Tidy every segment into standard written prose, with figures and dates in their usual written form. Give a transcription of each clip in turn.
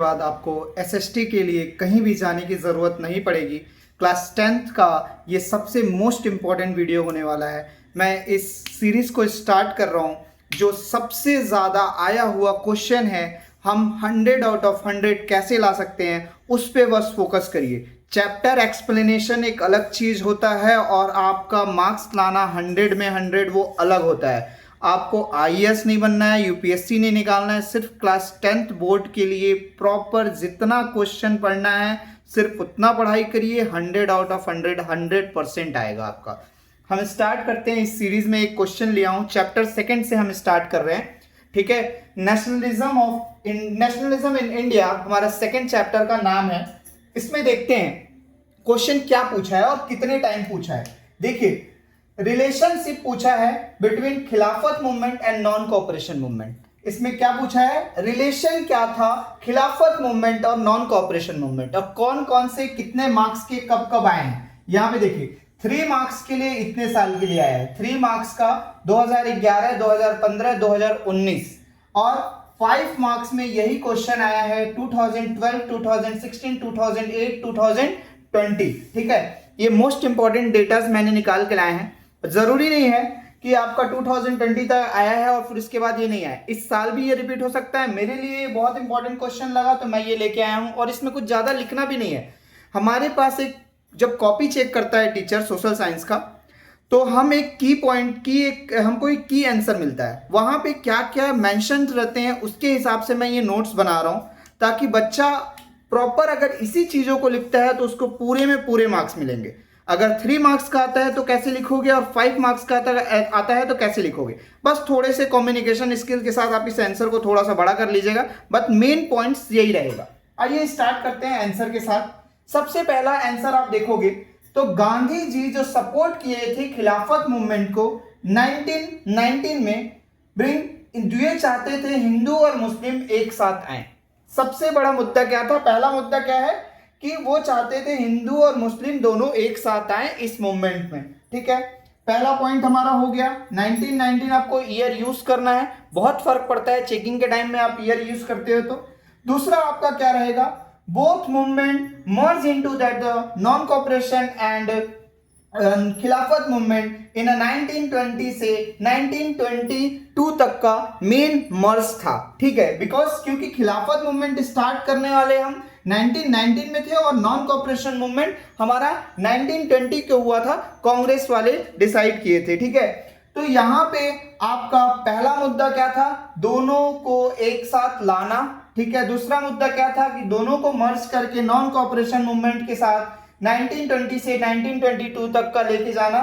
बाद आपको एसएसटी के लिए कहीं भी जाने की ज़रूरत नहीं पड़ेगी। क्लास 10th का ये सबसे मोस्ट इम्पॉर्टेंट वीडियो होने वाला है। मैं इस सीरीज़ को स्टार्ट कर रहा हूँ। जो सबसे ज़्यादा आया हुआ क्वेश्चन है, हम 100 आउट ऑफ 100 कैसे ला सकते हैं, उस पर बस फोकस करिए। चैप्टर एक्सप्लेनेशन एक अलग चीज़ होता है और आपका मार्क्स लाना 100 में 100 वो अलग होता है। आपको आईएएस नहीं बनना है, यूपीएससी नहीं निकालना है, सिर्फ क्लास 10th बोर्ड के लिए प्रॉपर जितना क्वेश्चन पढ़ना है सिर्फ उतना पढ़ाई करिए। 100 आउट ऑफ 100 100% आएगा आपका। हम स्टार्ट करते हैं। इस सीरीज में एक क्वेश्चन लिया हूं, चैप्टर 2 से हम स्टार्ट कर रहे हैं। ठीक है, नेशनलिज्म इन इंडिया हमारा 2nd चैप्टर का नाम है। इसमें देखते हैं क्वेश्चन क्या पूछा है और कितने टाइम पूछा है। देखिए, रिलेशनशिप पूछा है बिटवीन खिलाफत movement and non cooperation movement. इसमें क्या पूछा है, रिलेशन क्या था खिलाफत मूवमेंट और नॉन कोऑपरेशन मूवमेंट, और कौन कौन से कितने मार्क्स के कब कब आए हैं। यहां पे देखिए 3 मार्क्स के लिए इतने साल के लिए आया है। 3 मार्क्स का 2011, 2015, 2019, और 5 मार्क्स में यही क्वेश्चन आया है 2012, 2016, 2008, 2020। ठीक है, ये मोस्ट इंपॉर्टेंट डेटाज मैंने निकाल के लाए हैं। जरूरी नहीं है कि आपका 2020 तक आया है और फिर इसके बाद ये नहीं आया, इस साल भी ये रिपीट हो सकता है। मेरे लिए बहुत इंपॉर्टेंट क्वेश्चन लगा तो मैं ये लेके आया हूं, और इसमें कुछ ज्यादा लिखना भी नहीं है। हमारे पास एक जब कॉपी चेक करता है टीचर सोशल साइंस का, तो हम एक की पॉइंट की हमको एक की आंसर मिलता है, वहां पे क्या क्या मेंशन रहते हैं उसके हिसाब से मैं ये नोट्स बना रहा हूं, ताकि बच्चा प्रॉपर अगर इसी चीजों को लिखता है तो उसको पूरे में पूरे मार्क्स मिलेंगे। अगर 3 मार्क्स का आता है तो कैसे लिखोगे, और 5 मार्क्स का आता है तो कैसे लिखोगे। बस थोड़े से कम्युनिकेशन स्किल के साथ आप इस आंसर को थोड़ा सा बड़ा कर लीजिएगा, बट मेन पॉइंट्स यही रहेगा। आइए स्टार्ट करते हैं आंसर के साथ। सबसे पहला आंसर आप देखोगे तो गांधी जी जो सपोर्ट किए थे खिलाफत मूवमेंट को 1919 में, ये चाहते थे हिंदू और मुस्लिम एक साथ आए। सबसे बड़ा मुद्दा क्या था, पहला मुद्दा क्या है कि वो चाहते थे हिंदू और मुस्लिम दोनों एक साथ आए इस मूवमेंट में। ठीक है, पहला पॉइंट हमारा हो गया। 1919 आपको ईयर यूज करना है, बहुत फर्क पड़ता है चेकिंग के टाइम में आप ईयर यूज करते हो तो। दूसरा आपका क्या रहेगा, both movement merge into that the non cooperation and खिलाफत मूवमेंट इन 1920 से 1922 तक का मेन मर्ज था। ठीक है, बिकॉज क्योंकि खिलाफत मूवमेंट स्टार्ट करने वाले हम 1919 में थे और नॉन कोऑपरेशन मूवमेंट हमारा 1920 के हुआ था, कांग्रेस वाले डिसाइड किए थे। ठीक है, तो यहां पे आपका पहला मुद्दा क्या था, दोनों को एक साथ लाना। ठीक है, दूसरा मुद्दा क्या था कि दोनों को मर्ज करके नॉन कोऑपरेशन मूवमेंट के साथ 1920 से 1922 तक का लेके जाना।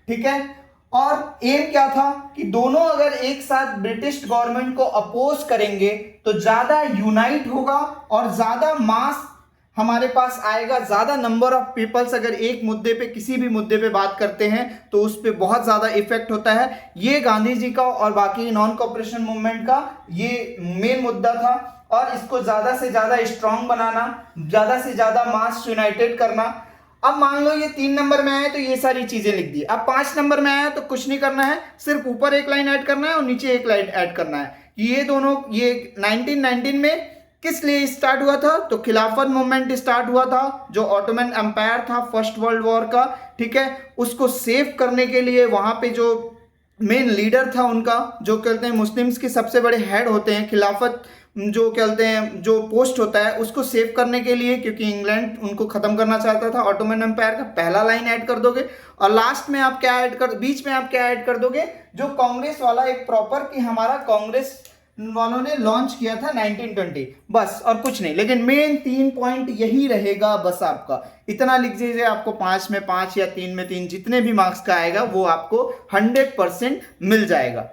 ठीक है, और एम क्या था कि दोनों अगर एक साथ ब्रिटिश गवर्नमेंट को अपोज करेंगे तो ज्यादा यूनाइट होगा और ज्यादा मास हमारे पास आएगा, ज्यादा नंबर ऑफ पीपल्स अगर एक मुद्दे पे किसी भी मुद्दे पे बात करते हैं तो उस पे बहुत ज्यादा इफेक्ट होता है। ये गांधी जी का और बाकी नॉन कोऑपरेशन मूवमेंट का ये मेन मुद्दा था, और इसको ज्यादा से ज्यादा स्ट्रांग बनाना, ज्यादा से ज्यादा मास यूनाइटेड करना। अब मान लो ये 3 नंबर में आया तो ये सारी चीजें लिख दी। अब 5 नंबर में आया तो कुछ नहीं करना है, सिर्फ ऊपर एक लाइन ऐड करना है और नीचे एक लाइन ऐड करना है। ये दोनों, ये 1919 में किस लिए स्टार्ट हुआ था, तो खिलाफत मूवमेंट स्टार्ट हुआ था, जो ऑटोमन एम्पायर था फर्स्ट वर्ल्ड वॉर का। ठीक है, उसको सेव करने के लिए वहां पे जो मेन लीडर था उनका, जो कहते हैं मुस्लिम्स के सबसे बड़े हेड होते हैं, खिलाफत जो कहते हैं जो पोस्ट होता है, उसको सेव करने के लिए, क्योंकि इंग्लैंड उनको खत्म करना चाहता था ऑटोमन एम्पायर का। पहला लाइन ऐड कर दोगे और लास्ट में आप क्या ऐड कर, बीच में आप क्या ऐड कर दोगे, जो कांग्रेस वाला एक प्रॉपर कि हमारा कांग्रेस वालों ने लॉन्च किया था 1920, बस और कुछ नहीं। लेकिन मेन 3 पॉइंट यही रहेगा, बस आपका इतना लिख दीजिए। आपको 5 में 5 या 3 में 3 जितने भी मार्क्स का आएगा वो आपको 100% मिल जाएगा।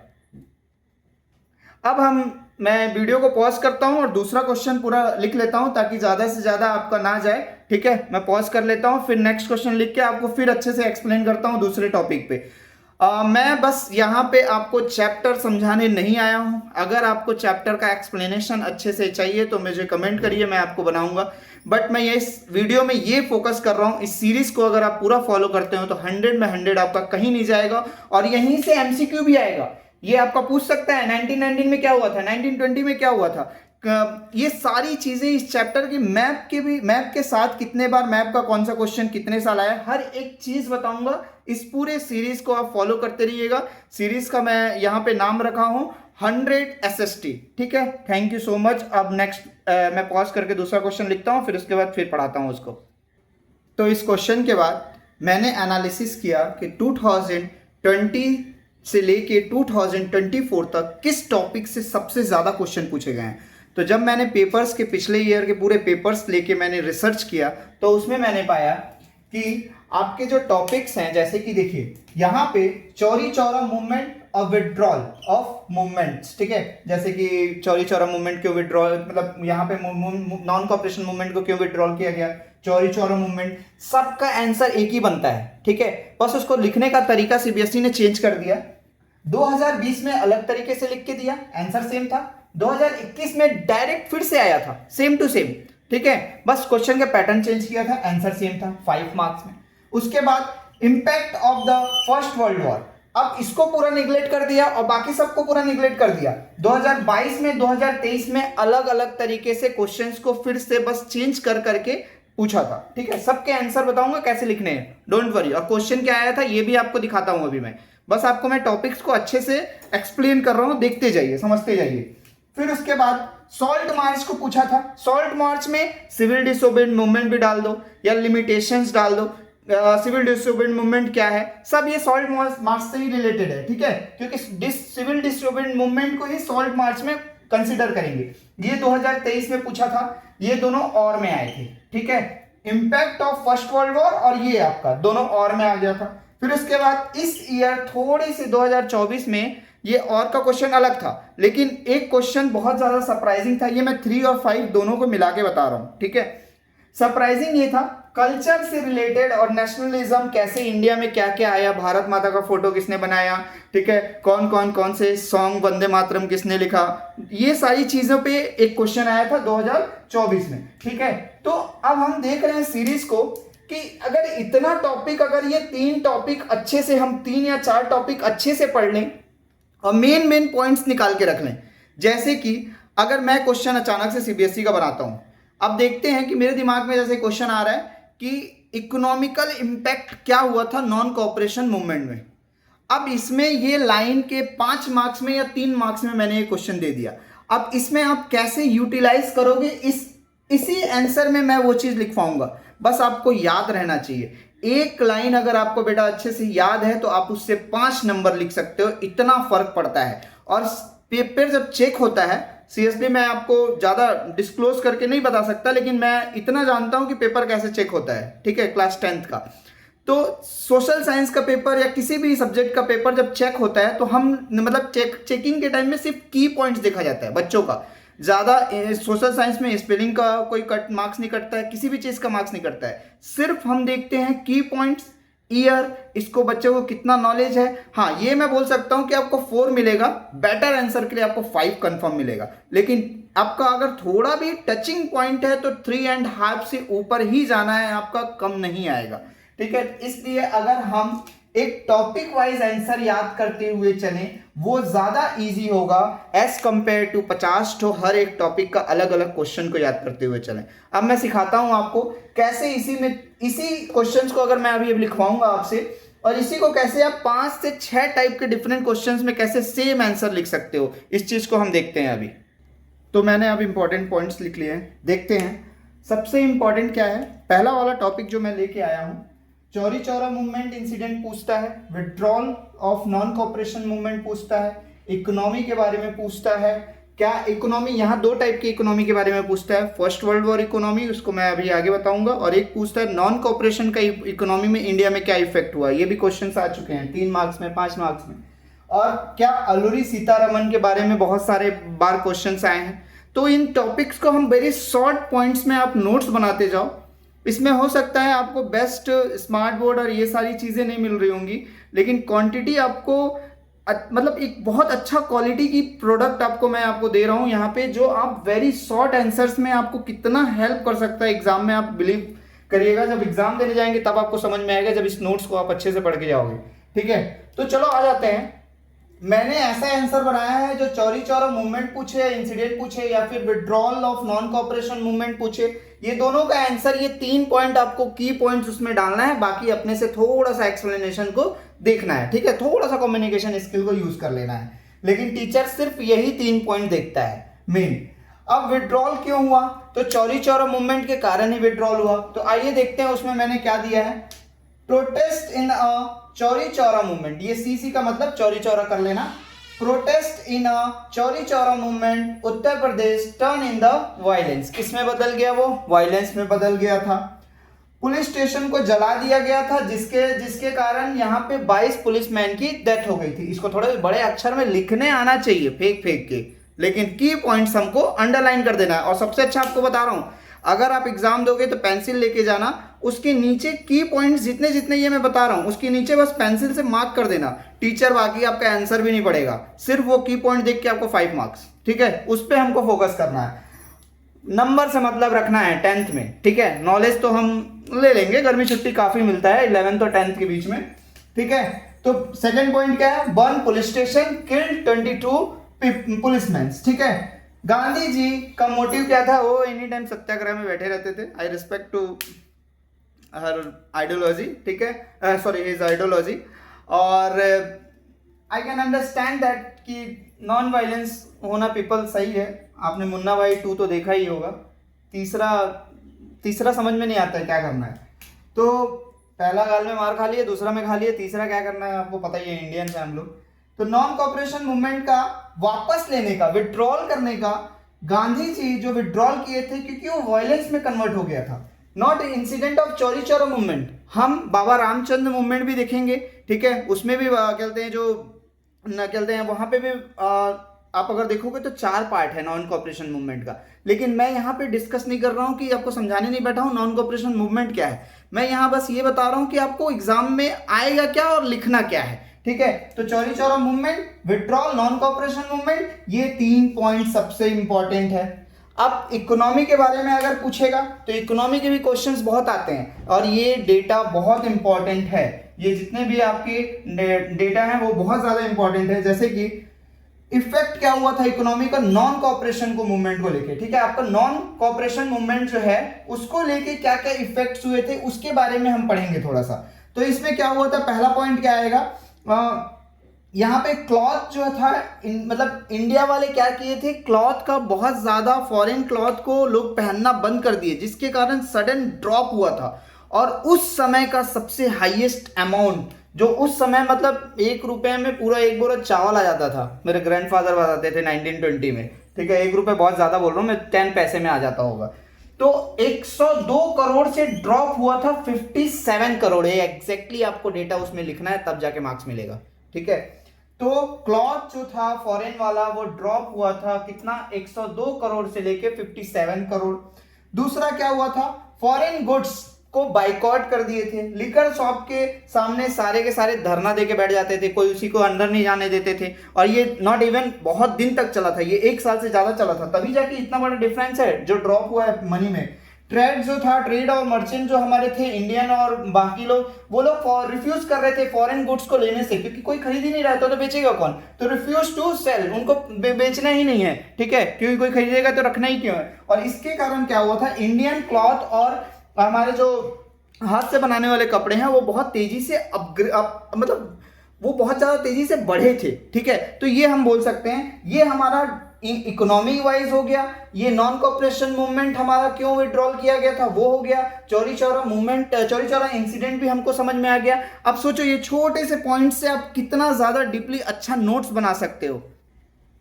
अब मैं वीडियो को पॉज करता हूं और दूसरा क्वेश्चन पूरा लिख लेता हूं ताकि ज्यादा से ज्यादा आपका ना जाए। ठीक है, मैं पॉज कर लेता हूं, फिर नेक्स्ट क्वेश्चन लिख के आपको फिर अच्छे से एक्सप्लेन करता हूं दूसरे टॉपिक पे। मैं बस यहाँ पे आपको चैप्टर समझाने नहीं आया हूं। अगर आपको चैप्टर का एक्सप्लेनेशन अच्छे से चाहिए तो मुझे कमेंट करिए, मैं आपको बनाऊंगा। बट मैं ये इस वीडियो में ये फोकस कर रहा हूं, इस सीरीज को अगर आप पूरा फॉलो करते हो तो 100 में 100 आपका कहीं नहीं जाएगा, और यहीं से एमसीक्यू भी आएगा। ये आपका पूछ सकता है 1919 में क्या हुआ था, 1920 में क्या हुआ था, ये सारी चीजें इस चैप्टर की मैप के साथ कितने बार मैप का कौन सा क्वेश्चन कितने साल आया, हर एक चीज बताऊंगा। इस पूरे सीरीज को आप फॉलो करते रहिएगा। सीरीज का मैं यहाँ पे नाम रखा हूं 100 SST। ठीक है, थैंक यू सो मच। अब नेक्स्ट मैं पॉज करके दूसरा क्वेश्चन लिखता हूँ, फिर उसके बाद फिर पढ़ाता हूँ उसको। तो इस क्वेश्चन के बाद मैंने एनालिसिस किया कि 2020 से लेके 2024 तक किस टॉपिक से सबसे ज़्यादा क्वेश्चन पूछे गए हैं। तो जब मैंने पेपर्स के पिछले ईयर के पूरे पेपर्स लेके मैंने रिसर्च किया, तो उसमें मैंने पाया कि आपके जो टॉपिक्स हैं, जैसे कि देखिए यहाँ पे चौरी चौरा मूवमेंट और विड्रॉल ऑफ मूवमेंट्स। ठीक है, जैसे कि चौरी चौरा मूवमेंट क्यों विड्रॉल, मतलब यहाँ पे नॉन कॉपरेशन मूवमेंट को क्यों विड्रॉल किया गया, चौरी चौरा मूवमेंट, सबका आंसर एक ही बनता है। ठीक है, बस उसको लिखने का तरीका सीबीएसई ने चेंज कर दिया। 2020 में अलग तरीके से लिख के दिया, आंसर सेम था। 2021 में डायरेक्ट फिर से आया था, सेम टू सेम। ठीक है, बस क्वेश्चन का पैटर्न चेंज किया था, आंसर सेम था 5 मार्क्स में। उसके बाद impact of the first world war, अब इसको पूरा निगलेक्ट कर दिया और बाकी सबको पूरा निगलेक्ट कर दिया। 2022 में 2023 में अलग अलग तरीके से क्वेश्चंस को फिर से बस चेंज कर करके पूछा था। ठीक है, सबके आंसर बताऊंगा कैसे लिखने हैं, डोंट वरी। और क्वेश्चन क्या आया था ये भी आपको दिखाता हूं अभी मैं, बस आपको मैं टॉपिक्स को अच्छे से एक्सप्लेन कर रहा हूं, देखते जाइए, समझते जाइए। फिर उसके बाद सॉल्ट मार्च को पूछा था। सॉल्ट मार्च में सिविल डिसोबीडिएंट मूवमेंट भी डाल दो या लिमिटेशंस डाल दो। सिविल डिसोबीडिएंट मूवमेंट क्या है, सब ये सॉल्ट मार्च से ही रिलेटेड है। ठीक है, क्योंकि सिविल डिसोबीडिएंट मूवमेंट को ही सॉल्ट मार्च में कंसिडर करेंगे। ये 2023 में पूछा था, ये दोनों और में आए थे। ठीक है, impact of first world war और ये आपका दोनों और में आ गया था। फिर उसके बाद इस ईयर थोड़ी सी 2024 में ये और का क्वेश्चन अलग था, लेकिन एक क्वेश्चन बहुत ज्यादा सरप्राइजिंग था। ये मैं 3 और 5 दोनों को मिला के बता रहा हूं। ठीक है, सरप्राइजिंग ये था, कल्चर से रिलेटेड और नेशनलिज्म कैसे इंडिया में क्या क्या आया, भारत माता का फोटो किसने बनाया, ठीक है, कौन से सॉन्ग, वंदे मातरम किसने लिखा, ये सारी चीजों पे एक क्वेश्चन आया था 2024 में। ठीक है, तो अब हम देख रहे हैं सीरीज को कि अगर इतना टॉपिक, अगर ये 3 टॉपिक अच्छे से, हम 3 या 4 टॉपिक अच्छे से पढ़ लें और मेन पॉइंट्स निकाल के रख लें। जैसे कि अगर मैं क्वेश्चन अचानक से सीबीएसई का बनाता हूं, अब देखते हैं कि मेरे दिमाग में जैसे क्वेश्चन आ रहा है कि इकोनॉमिकल इंपैक्ट क्या हुआ था नॉन कोऑपरेशन मूवमेंट में। अब इसमें ये लाइन के 5 मार्क्स में या 3 मार्क्स में मैंने ये क्वेश्चन दे दिया। अब इसमें आप कैसे यूटिलाइज करोगे, इसी आंसर में मैं वो चीज लिख पाऊंगा। बस आपको याद रहना चाहिए, एक लाइन अगर आपको बेटा अच्छे से याद है तो आप उससे 5 नंबर लिख सकते हो, इतना फर्क पड़ता है। और पेपर जब चेक होता है, सीरियसली मैं आपको ज्यादा डिस्क्लोज करके नहीं बता सकता, लेकिन मैं इतना जानता हूं कि पेपर कैसे चेक होता है। ठीक है, क्लास 10th का, तो सोशल साइंस का पेपर या किसी भी सब्जेक्ट का पेपर जब चेक होता है तो हम मतलब चेकिंग के टाइम में सिर्फ की पॉइंट्स देखा जाता है बच्चों का। ज्यादा सोशल साइंस में स्पेलिंग का कोई मार्क्स नहीं कटता है, किसी भी चीज का मार्क्स नहीं कटता है, सिर्फ हम देखते हैं की पॉइंट्स, ईयर, इसको बच्चों को कितना नॉलेज है। हाँ, ये मैं बोल सकता हूं कि आपको 4 मिलेगा, बेटर आंसर के लिए आपको 5 कंफर्म मिलेगा। लेकिन आपका अगर थोड़ा भी टचिंग पॉइंट है तो 3.5 से ऊपर ही जाना है, आपका कम नहीं आएगा। ठीक है, इसलिए अगर हम एक टॉपिक वाइज आंसर याद करते हुए चलें, वो ज्यादा इजी होगा एज कंपेयर टू 50 तो हर एक टॉपिक का अलग अलग क्वेश्चन को याद करते हुए चलें। अब मैं सिखाता हूं आपको कैसे इसी क्वेश्चंस को अगर मैं अभी लिखवाऊंगा आपसे, और इसी को कैसे आप 5 से 6 टाइप के डिफरेंट क्वेश्चंस में कैसे सेम आंसर लिख सकते हो, इस चीज को हम देखते हैं अभी। तो मैंने अब इंपॉर्टेंट पॉइंट्स लिख लिए हैं, देखते हैं सबसे इंपॉर्टेंट क्या है। पहला वाला टॉपिक जो मैं लेके आया हूं, चौरी चौरा मूवमेंट इंसिडेंट पूछता है, withdrawal of non cooperation movement पूछता है, इकोनॉमी के बारे में पूछता है। क्या इकोनॉमी, यहाँ 2 टाइप की इकोनॉमी के बारे में पूछता है, फर्स्ट वर्ल्ड वॉर इकोनॉमी, उसको मैं अभी आगे बताऊंगा, और एक पूछता है नॉन कोऑपरेशन का इकोनॉमी में इंडिया में क्या इफेक्ट हुआ। ये भी क्वेश्चन आ चुके हैं 3 मार्क्स में, 5 मार्क्स में। और क्या अलूरी सीतारमन के बारे में बहुत सारे बार क्वेश्चन आए हैं। तो इन टॉपिक्स को हम वेरी शॉर्ट पॉइंट्स में आप नोट्स बनाते जाओ। इसमें हो सकता है आपको बेस्ट स्मार्ट बोर्ड और ये सारी चीज़ें नहीं मिल रही होंगी, लेकिन क्वांटिटी आपको मतलब एक बहुत अच्छा क्वालिटी की प्रोडक्ट आपको मैं आपको दे रहा हूँ यहाँ पे, जो आप वेरी शॉर्ट आंसर्स में आपको कितना हेल्प कर सकता है एग्जाम में। आप बिलीव करिएगा, जब एग्जाम देने जाएंगे तब आपको समझ में आएगा, जब इस नोट्स को आप अच्छे से पढ़ के जाओगे। ठीक है, तो चलो आ जाते हैं मैंने ऐसा आंसर बनाया है जो चौरी चौरा मूवमेंट पूछे या इंसिडेंट पूछे या फिर withdrawal of non cooperation movement पूछे, ये दोनों का आंसर, ये 3 पॉइंट आपको की पॉइंट्स उसमें डालना है, बाकी अपने से थोड़ा सा एक्सप्लेनेशन को देखना है, ठीक है, थोड़ा सा कम्युनिकेशन स्किल को यूज कर लेना है, लेकिन टीचर सिर्फ यही 3 पॉइंट देखता है मेन। अब विड्रॉल क्यों हुआ, तो चौरी चौरा मूवमेंट के कारण ही विड्रॉल हुआ। तो आइए देखते हैं उसमें मैंने क्या दिया है। Protest in a Chauri Chaura movement, ये सीसी का मतलब चौरी चौरा कर लेना। Protest in a Chauri Chaura movement Uttar Pradesh turn in the violence, किसमें बदल गया, वो वायलेंस में बदल गया था। पुलिस स्टेशन को जला दिया गया था जिसके कारण यहाँ पे 22 पुलिसमैन की डेथ हो गई थी। इसको थोड़े बड़े अक्षर में लिखने आना चाहिए फेंक फेंक के, लेकिन की पॉइंट्स हमको अंडरलाइन कर देना है। और सबसे अच्छा आपको बता रहा हूं, अगर आप एग्जाम दोगे तो पेंसिल लेके जाना, उसके नीचे की पॉइंट्स जितने जितने ये मैं बता रहा हूं उसके नीचे बस पेंसिल से मार्क कर देना। टीचर बाकी आपका आंसर भी नहीं पड़ेगा, सिर्फ वो की पॉइंट देख के आपको 5 मार्क्स, ठीक है, उस पर हमको फोकस करना है। नंबर से मतलब रखना है 10th में, ठीक है। नॉलेज तो हम ले लेंगे, गर्मी छुट्टी काफी मिलता है 11th और 10th के बीच में, ठीक है। तो सेकंड पॉइंट क्या है, burn police station, killed 22 policeman, ठीक है। गांधी जी का मोटिव क्या था, वो एनी टाइम सत्याग्रह में बैठे रहते थे। I respect to her ideology, ठीक है, सॉरी हिज आइडियोलॉजी। और आई कैन अंडरस्टैंड दैट कि नॉन वायलेंस होना पीपल सही है। आपने मुन्ना भाई 2 तो देखा ही होगा। तीसरा समझ में नहीं आता है क्या करना है। तो पहला गाल में मार खा लिए, दूसरा में खा लिए, तीसरा क्या करना है आपको पता ही है, इंडियन है हम लोग। तो नॉन कोऑपरेशन मूवमेंट का वापस लेने का, विड्रॉल करने का, गांधी जी जो विड्रॉल किए थे क्योंकि वो वायलेंस में कन्वर्ट हो गया था, not incident of Chauri Chaura movement. हम बाबा रामचंद्र मूवमेंट भी देखेंगे, ठीक है, उसमें भी कहते हैं जो कहते हैं वहां पे भी आप अगर देखोगे तो 4 पार्ट है नॉन कोऑपरेशन मूवमेंट का। लेकिन मैं यहाँ पे डिस्कस नहीं कर रहा हूँ कि आपको समझाने नहीं बैठा हूँ नॉन कोऑपरेशन मूवमेंट क्या है। मैं यहाँ बस ये बता रहा हूँ कि आपको एग्जाम में आएगा क्या और लिखना क्या है, ठीक है। तो Chauri Chaura movement, withdrawal, non cooperation movement, ये 3 पॉइंट सबसे इंपॉर्टेंट है। अब इकोनॉमी के बारे में अगर पूछेगा तो इकोनॉमी के भी क्वेश्चंस बहुत आते हैं और ये डेटा बहुत इंपॉर्टेंट है। ये जितने भी आपके डेटा हैं वो बहुत ज्यादा इंपॉर्टेंट है। जैसे कि इफेक्ट क्या हुआ था इकोनॉमी का नॉन कोऑपरेशन को मूवमेंट को लेके, ठीक है। आपका नॉन कोऑपरेशन मूवमेंट जो है उसको लेके क्या क्या इफेक्ट्स हुए थे उसके बारे में हम पढ़ेंगे थोड़ा सा। तो इसमें क्या हुआ था, पहला पॉइंट क्या आएगा, यहाँ पे क्लॉथ जो था मतलब इंडिया वाले क्या किए थे, क्लॉथ का बहुत ज्यादा फॉरेन क्लॉथ को लोग पहनना बंद कर दिए, जिसके कारण सडन ड्रॉप हुआ था। और उस समय का सबसे हाईएस्ट अमाउंट जो उस समय मतलब 1 रुपए में पूरा 1 बोरा चावल आ जाता था, मेरे ग्रैंडफादर बताते थे 1920 में, ठीक है। 1 रुपए बहुत ज्यादा बोल रहा हूँ मैं, 10 पैसे में आ जाता होगा। तो 102 करोड़ से ड्रॉप हुआ था 57 करोड़। एग्जैक्टली आपको डेटा उसमें लिखना है तब जाके मार्क्स मिलेगा, ठीक है। तो क्लॉथ जो था फॉरेन वाला वो ड्रॉप हुआ था कितना, 102 करोड़ से लेके 57 करोड़। दूसरा क्या हुआ था, फॉरेन गुड्स को बाइकआउट कर दिए थे। लिकर शॉप के सामने सारे के सारे धरना देके बैठ जाते थे, कोई उसी को अंदर नहीं जाने देते थे। और ये नॉट इवन बहुत दिन तक चला था, ये 1 साल से ज्यादा चला था, तभी जाके इतना बड़ा डिफरेंस है जो ड्रॉप हुआ है मनी में। ट्रेड जो था, ट्रेड और मर्चेंट जो हमारे थे इंडियन और बाकी लोग, वो लोग रिफ्यूज कर रहे थे फॉरेन गुड्स को लेने से, क्योंकि कोई खरीद ही नहीं रहा था तो बेचेगा कौन। तो रिफ्यूज टू सेल, उनको बेचना ही नहीं है, ठीक है, क्योंकि कोई खरीदेगा तो रखना ही क्यों है। और इसके कारण क्या हुआ था, इंडियन क्लॉथ और हमारे जो हाथ से बनाने वाले कपड़े हैं वो बहुत तेजी से मतलब वो बहुत ज्यादा तेजी से बढ़े थे, ठीक है। तो ये हम बोल सकते हैं ये हमारा इकोनॉमी वाइज हो गया। ये नॉन कोऑपरेशन मूवमेंट हमारा क्यों विड्रॉल किया गया था वो हो गया। चौरी चौरा मूवमेंट, चौरी चौरा इंसिडेंट भी हमको समझ में आ गया। अब सोचो ये छोटे से पॉइंट से आप कितना ज्यादा डीपली अच्छा नोट्स बना सकते हो।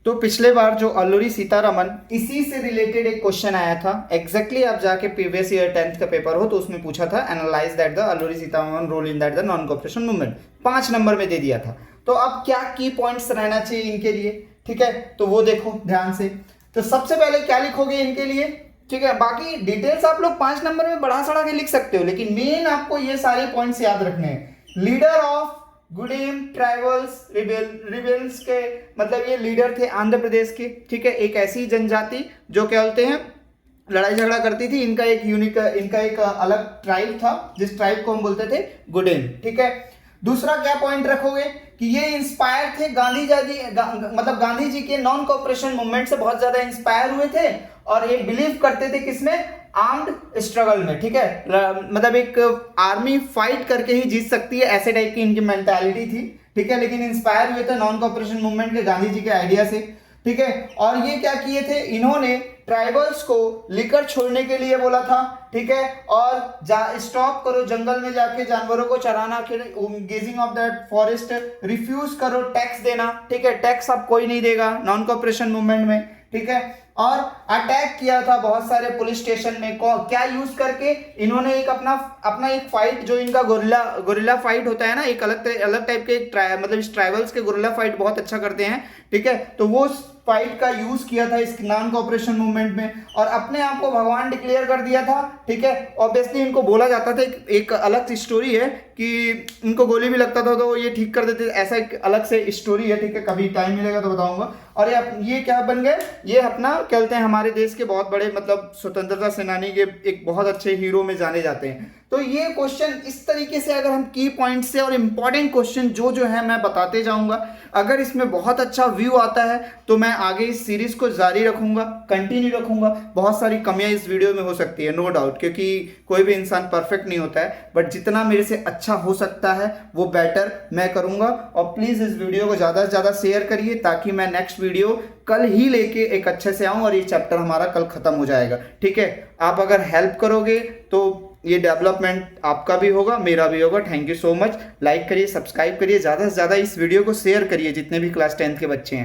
तो पिछले बार जो अल्लूरी सीतारमन, इसी से रिलेटेड एक क्वेश्चन आया था एग्जैक्टली। आप जाके प्रीवियस ईयर 10th का पेपर हो तो उसमें पूछा था, analyse that the Alluri Sitaraman role in that the non cooperation movement, 5 number में दे दिया था। तो अब क्या की पॉइंट्स रहना चाहिए इनके लिए, ठीक है, तो वो देखो ध्यान से। तो सबसे पहले क्या लिखोगे इनके लिए, ठीक है। बाकी डिटेल्स आप लोग 5 नंबर में बढ़ा चढ़ा के लिख सकते हो, लेकिन मेन आपको ये सारे पॉइंट्स याद रखने हैं। Leader of Gudem tribals rebels के मतलब ये लीडर थे आंध्र प्रदेश के, ठीक है। एक ऐसी जनजाति जो क्या बोलते हैं लड़ाई झगड़ा करती थी। इनका एक अलग ट्राइब था जिस ट्राइब को हम बोलते थे गुडेम, ठीक है। दूसरा क्या पॉइंट रखोगे, कि ये इंस्पायर थे मतलब गांधी जी के नॉन कोऑपरेशन मूवमेंट से बहुत ज्यादा इंस्पायर हुए थे और ये बिलीव करते थे किसमें, आर्म्ड स्ट्रगल में, ठीक है, मतलब एक आर्मी फाइट करके ही जीत सकती है, ऐसे टाइप की इनकी मेंटालिटी थी, ठीक है, लेकिन इंस्पायर हुए थे नॉन कोऑपरेशन मूवमेंट के गांधी जी के आइडिया से, ठीक है। और ये क्या किए थे, इन्होंने ट्राइबल्स को लिकर छोड़ने के लिए बोला था, ठीक है, और स्टॉप करो जंगल में जाके जानवरों को चराना, grazing of that forest, refuse करो टैक्स देना, ठीक है, टैक्स अब कोई नहीं देगा नॉन कोऑपरेशन मूवमेंट में, ठीक है। और अटैक किया था बहुत सारे पुलिस स्टेशन में, क्या यूज करके, इन्होंने एक अपना एक फाइट, जो इनका गोरिल्ला फाइट होता है ना, एक अलग टाइप के मतलब ट्राइबल्स के गोरिल्ला फाइट बहुत अच्छा करते हैं, ठीक है, तो वो फाइट का यूज किया था इस नॉन कोऑपरेशन मूवमेंट में और अपने आप को भगवान डिक्लेयर कर दिया था, ठीक है। ऑब्वियसली इनको बोला जाता था, एक अलग स्टोरी है कि इनको गोली भी लगता था तो ये ठीक कर देते, ऐसा एक अलग से स्टोरी है, ठीक है, कभी टाइम मिलेगा तो बताऊंगा। और ये क्या बन गए, ये अपना कहते हैं हमारे देश के बहुत बड़े मतलब स्वतंत्रता सेनानी के एक बहुत अच्छे हीरो में जाने जाते हैं। तो ये क्वेश्चन इस तरीके से अगर हम की पॉइंट से और इम्पॉर्टेंट क्वेश्चन जो है मैं बताते जाऊंगा, अगर इसमें बहुत अच्छा व्यू आता है तो मैं आगे इस सीरीज को जारी रखूंगा, कंटिन्यू रखूंगा। बहुत सारी कमियां इस वीडियो में हो सकती है, नो डाउट, क्योंकि कोई भी इंसान परफेक्ट नहीं होता है, बट जितना मेरे से अच्छा हो सकता है वो बेटर मैं करूंगा। और प्लीज इस वीडियो को ज्यादा से ज्यादा शेयर करिए ताकि मैं नेक्स्ट वीडियो कल ही लेके एक अच्छे से आऊं और ये चैप्टर हमारा कल खत्म हो जाएगा, ठीक है। आप अगर हेल्प करोगे तो ये डेवलपमेंट आपका भी होगा, मेरा भी होगा। Thank you so much. Like करिए, सब्सक्राइब करिए, ज़्यादा से ज़्यादा इस वीडियो को शेयर करिए जितने भी क्लास 10th के बच्चे हैं।